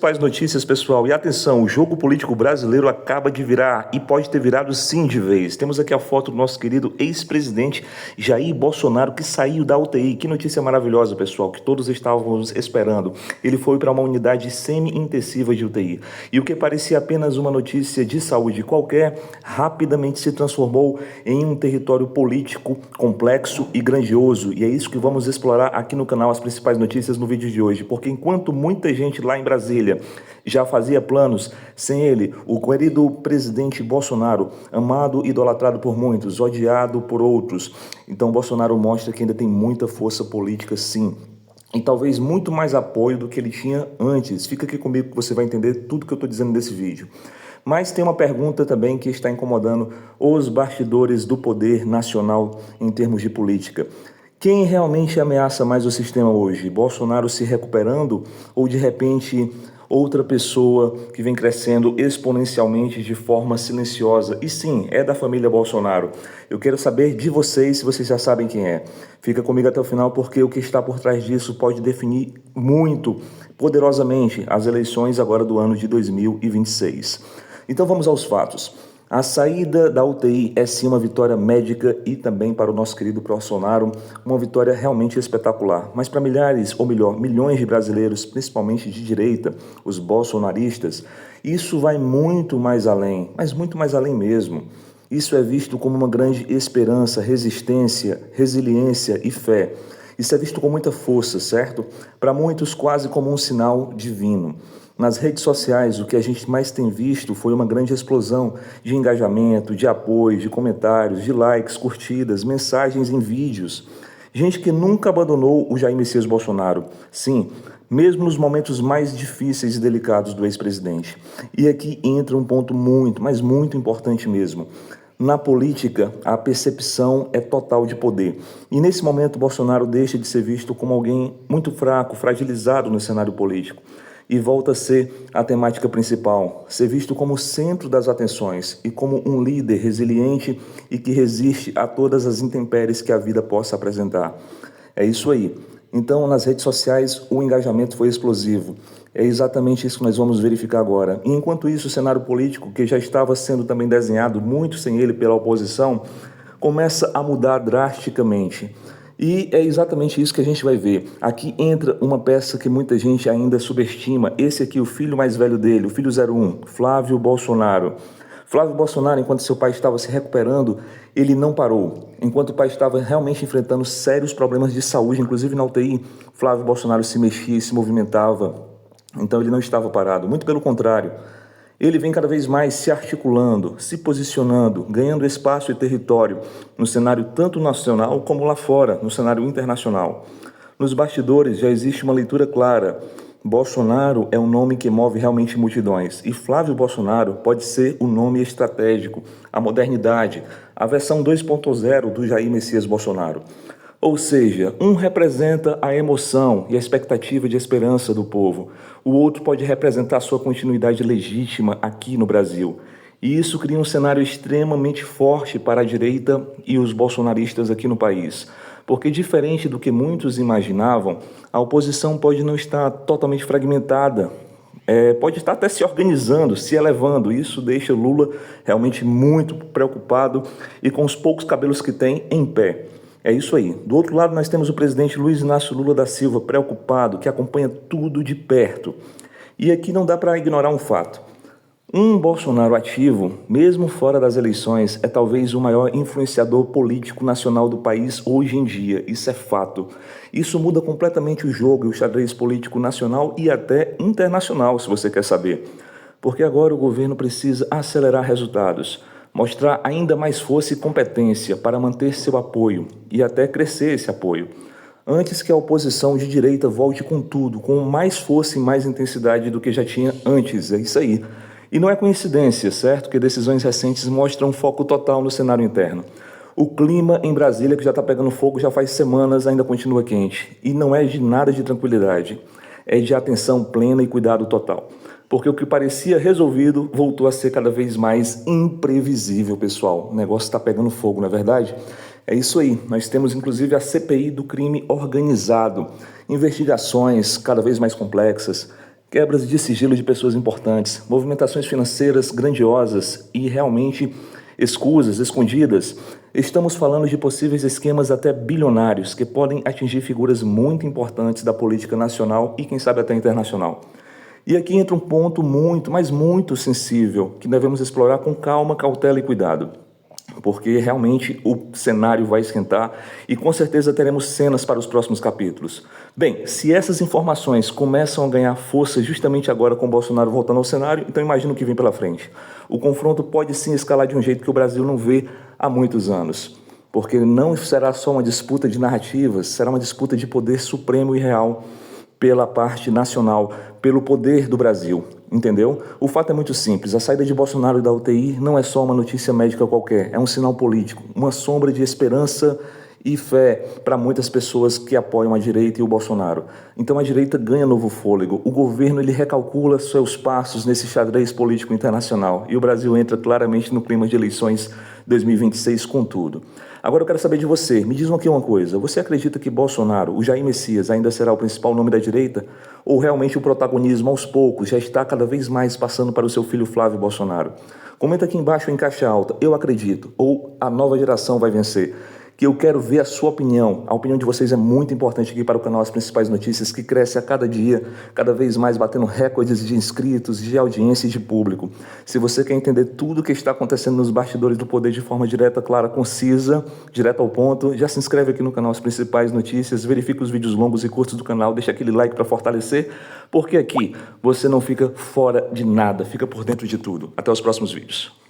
principais notícias, pessoal. E atenção, o jogo político brasileiro acaba de virar e pode ter virado sim de vez. Temos aqui a foto do nosso querido ex-presidente Jair Bolsonaro, que saiu da UTI. Que notícia maravilhosa, pessoal, que todos estávamos esperando. Ele foi para uma unidade semi-intensiva de UTI. E o que parecia apenas uma notícia de saúde qualquer, rapidamente se transformou em um território político complexo e grandioso. E é isso que vamos explorar aqui no canal, as principais notícias no vídeo de hoje. Porque enquanto muita gente lá em Brasília já fazia planos, sem ele, o querido presidente Bolsonaro, amado e idolatrado por muitos, odiado por outros. Então Bolsonaro mostra que ainda tem muita força política, sim. E talvez muito mais apoio do que ele tinha antes. Fica aqui comigo que você vai entender tudo que eu estou dizendo nesse vídeo. Mas tem uma pergunta também que está incomodando os bastidores do poder nacional em termos de política. Quem realmente ameaça mais o sistema hoje? Bolsonaro se recuperando ou, de repente, outra pessoa que vem crescendo exponencialmente de forma silenciosa? E sim, é da família Bolsonaro. Eu quero saber de vocês, se vocês já sabem quem é. Fica comigo até o final, porque o que está por trás disso pode definir muito poderosamente as eleições agora do ano de 2026. Então vamos aos fatos. A saída da UTI é sim uma vitória médica e também para o nosso querido Bolsonaro, uma vitória realmente espetacular. Mas para milhares, ou melhor, milhões de brasileiros, principalmente de direita, os bolsonaristas, isso vai muito mais além, mas muito mais além mesmo. Isso é visto como uma grande esperança, resistência, resiliência e fé. Isso é visto com muita força, certo? Para muitos, quase como um sinal divino. Nas redes sociais, o que a gente mais tem visto foi uma grande explosão de engajamento, de apoio, de comentários, de likes, curtidas, mensagens em vídeos. Gente que nunca abandonou o Jair Messias Bolsonaro. Sim, mesmo nos momentos mais difíceis e delicados do ex-presidente. E aqui entra um ponto muito, mas muito importante mesmo. Na política, a percepção é total de poder. E nesse momento, Bolsonaro deixa de ser visto como alguém muito fraco, fragilizado no cenário político. E volta a ser a temática principal, ser visto como o centro das atenções e como um líder resiliente e que resiste a todas as intempéries que a vida possa apresentar. É isso aí. Então, nas redes sociais, o engajamento foi explosivo. É exatamente isso que nós vamos verificar agora. E enquanto isso, o cenário político, que já estava sendo também desenhado, muito sem ele pela oposição, começa a mudar drasticamente. E é exatamente isso que a gente vai ver. Aqui entra uma peça que muita gente ainda subestima. Esse aqui, o filho mais velho dele, o filho 01, Flávio Bolsonaro. Flávio Bolsonaro, enquanto seu pai estava se recuperando, ele não parou. Enquanto o pai estava realmente enfrentando sérios problemas de saúde, inclusive na UTI, Flávio Bolsonaro se mexia e se movimentava. Então ele não estava parado, muito pelo contrário. Ele vem cada vez mais se articulando, se posicionando, ganhando espaço e território no cenário tanto nacional como lá fora, no cenário internacional. Nos bastidores já existe uma leitura clara. Bolsonaro é um nome que move realmente multidões e Flávio Bolsonaro pode ser o nome estratégico, a modernidade, a versão 2.0 do Jair Messias Bolsonaro. Ou seja, um representa a emoção e a expectativa de esperança do povo. O outro pode representar a sua continuidade legítima aqui no Brasil. E isso cria um cenário extremamente forte para a direita e os bolsonaristas aqui no país. Porque, diferente do que muitos imaginavam, a oposição pode não estar totalmente fragmentada. Pode estar até se organizando, se elevando. Isso deixa Lula realmente muito preocupado e com os poucos cabelos que tem em pé. É isso aí. Do outro lado, nós temos o presidente Luiz Inácio Lula da Silva, preocupado, que acompanha tudo de perto. E aqui não dá para ignorar um fato. Um Bolsonaro ativo, mesmo fora das eleições, é talvez o maior influenciador político nacional do país hoje em dia. Isso é fato. Isso muda completamente o jogo e o xadrez político nacional e até internacional, se você quer saber. Porque agora o governo precisa acelerar resultados, mostrar ainda mais força e competência para manter seu apoio e até crescer esse apoio. Antes que a oposição de direita volte com tudo, com mais força e mais intensidade do que já tinha antes. É isso aí. E não é coincidência, certo? Que decisões recentes mostram um foco total no cenário interno. O clima em Brasília, que já está pegando fogo já faz semanas, ainda continua quente. E não é de nada de tranquilidade. É de atenção plena e cuidado total. Porque o que parecia resolvido voltou a ser cada vez mais imprevisível, pessoal. O negócio está pegando fogo, não é verdade? É isso aí. Nós temos, inclusive, a CPI do crime organizado. Investigações cada vez mais complexas, quebras de sigilo de pessoas importantes, movimentações financeiras grandiosas e realmente escusas, escondidas. Estamos falando de possíveis esquemas até bilionários que podem atingir figuras muito importantes da política nacional e quem sabe até internacional. E aqui entra um ponto muito, mas muito sensível, que devemos explorar com calma, cautela e cuidado. Porque realmente o cenário vai esquentar e com certeza teremos cenas para os próximos capítulos. Bem, se essas informações começam a ganhar força justamente agora com Bolsonaro voltando ao cenário, então imagina o que vem pela frente. O confronto pode sim escalar de um jeito que o Brasil não vê há muitos anos. Porque não será só uma disputa de narrativas, será uma disputa de poder supremo e real pela parte nacional, pelo poder do Brasil, entendeu? O fato é muito simples, a saída de Bolsonaro da UTI não é só uma notícia médica qualquer, é um sinal político, uma sombra de esperança e fé para muitas pessoas que apoiam a direita e o Bolsonaro. Então a direita ganha novo fôlego, o governo ele recalcula seus passos nesse xadrez político internacional e o Brasil entra claramente no clima de eleições 2026 com tudo. Agora eu quero saber de você, me diz aqui uma coisa, você acredita que Bolsonaro, o Jair Messias, ainda será o principal nome da direita? Ou realmente o protagonismo aos poucos já está cada vez mais passando para o seu filho Flávio Bolsonaro? Comenta aqui embaixo em caixa alta, eu acredito, ou a nova geração vai vencer. Que eu quero ver a sua opinião. A opinião de vocês é muito importante aqui para o canal As Principais Notícias, que cresce a cada dia, cada vez mais batendo recordes de inscritos, de audiência e de público. Se você quer entender tudo o que está acontecendo nos bastidores do poder de forma direta, clara, concisa, direto ao ponto, já se inscreve aqui no canal As Principais Notícias, verifica os vídeos longos e curtos do canal, deixa aquele like para fortalecer, porque aqui você não fica fora de nada, fica por dentro de tudo. Até os próximos vídeos.